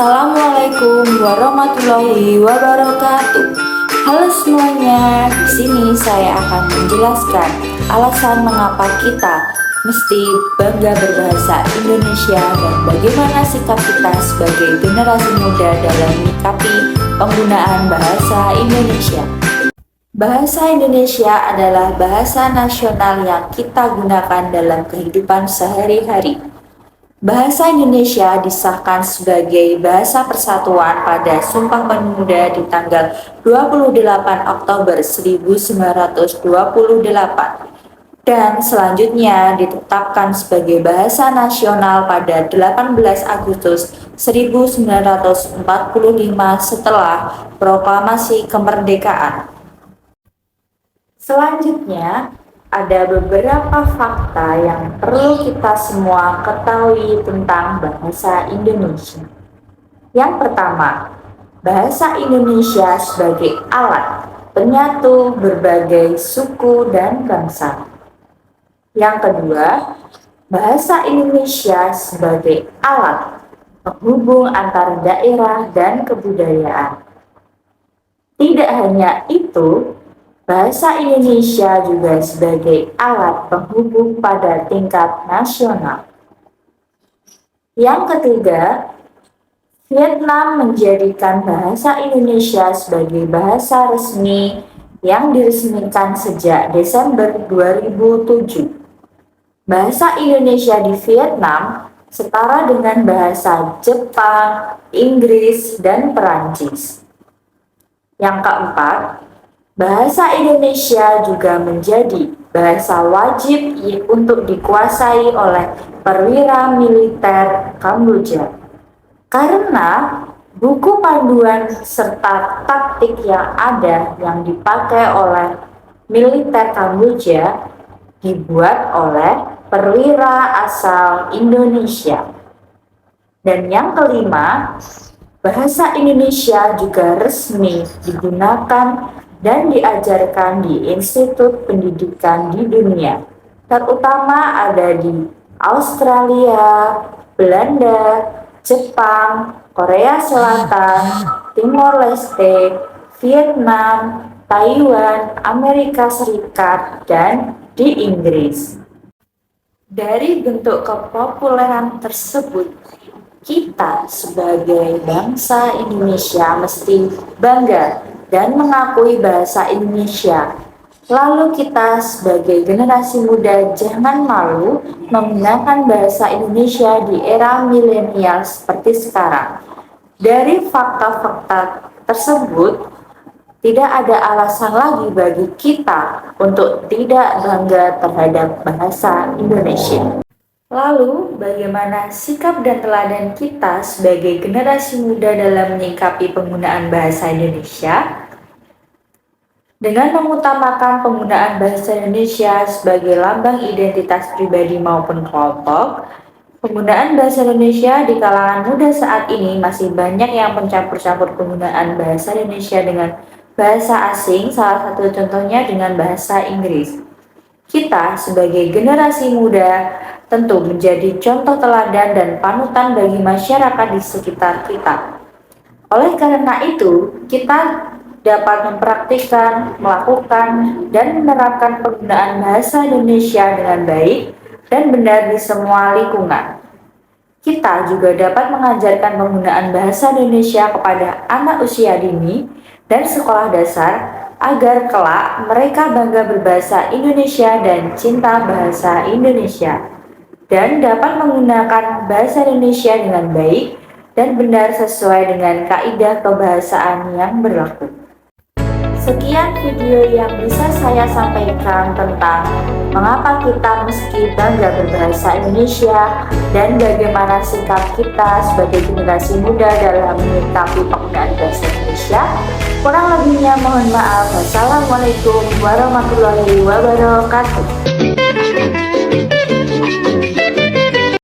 Assalamualaikum warahmatullahi wabarakatuh. Halo semuanya, di sini saya akan menjelaskan alasan mengapa kita mesti bangga berbahasa Indonesia dan bagaimana sikap kita sebagai generasi muda dalam menyikapi penggunaan bahasa Indonesia. Bahasa Indonesia adalah bahasa nasional yang kita gunakan dalam kehidupan sehari-hari. Bahasa Indonesia disahkan sebagai bahasa persatuan pada Sumpah Pemuda di tanggal 28 Oktober 1928 dan selanjutnya ditetapkan sebagai bahasa nasional pada 18 Agustus 1945 setelah proklamasi kemerdekaan. Selanjutnya, ada beberapa fakta yang perlu kita semua ketahui tentang bahasa Indonesia. Yang pertama, bahasa Indonesia sebagai alat penyatu berbagai suku dan bangsa. Yang kedua, bahasa Indonesia sebagai alat penghubung antar daerah dan kebudayaan. Tidak hanya itu, bahasa Indonesia juga sebagai alat penghubung pada tingkat nasional. Yang ketiga, Vietnam menjadikan bahasa Indonesia sebagai bahasa resmi yang diresmikan sejak Desember 2007. Bahasa Indonesia di Vietnam setara dengan bahasa Jepang, Inggris, dan Perancis. Yang keempat, bahasa Indonesia juga menjadi bahasa wajib untuk dikuasai oleh perwira militer Kamboja. Karena buku panduan serta taktik yang ada yang dipakai oleh militer Kamboja dibuat oleh perwira asal Indonesia. Dan yang kelima, bahasa Indonesia juga resmi digunakan dan diajarkan di institut pendidikan di dunia, terutama ada di Australia, Belanda, Jepang, Korea Selatan, Timor Leste, Vietnam, Taiwan, Amerika Serikat, dan di Inggris. Dari bentuk kepopuleran tersebut, kita sebagai bangsa Indonesia mesti bangga dan mengakui bahasa Indonesia. Lalu kita sebagai generasi muda jangan malu menggunakan bahasa Indonesia di era milenial seperti sekarang. Dari fakta-fakta tersebut, tidak ada alasan lagi bagi kita untuk tidak bangga terhadap bahasa Indonesia. Lalu, bagaimana sikap dan teladan kita sebagai generasi muda dalam menyikapi penggunaan bahasa Indonesia? Dengan mengutamakan penggunaan bahasa Indonesia sebagai lambang identitas pribadi maupun kelompok, penggunaan bahasa Indonesia di kalangan muda saat ini masih banyak yang mencampur-campur penggunaan bahasa Indonesia dengan bahasa asing, salah satu contohnya dengan bahasa Inggris. Kita sebagai generasi muda tentu menjadi contoh teladan dan panutan bagi masyarakat di sekitar kita. Oleh karena itu, kita dapat mempraktikkan, melakukan, dan menerapkan penggunaan bahasa Indonesia dengan baik dan benar di semua lingkungan. Kita juga dapat mengajarkan penggunaan bahasa Indonesia kepada anak usia dini dan sekolah dasar agar kelak mereka bangga berbahasa Indonesia dan cinta bahasa Indonesia, dan dapat menggunakan bahasa Indonesia dengan baik dan benar sesuai dengan kaidah kebahasaan yang berlaku. Sekian video yang bisa saya sampaikan tentang mengapa kita mesti bangga berbahasa Indonesia dan bagaimana sikap kita sebagai generasi muda dalam menyikapi penggunaan bahasa Indonesia. Kurang lebihnya mohon maaf. Wassalamualaikum warahmatullahi wabarakatuh.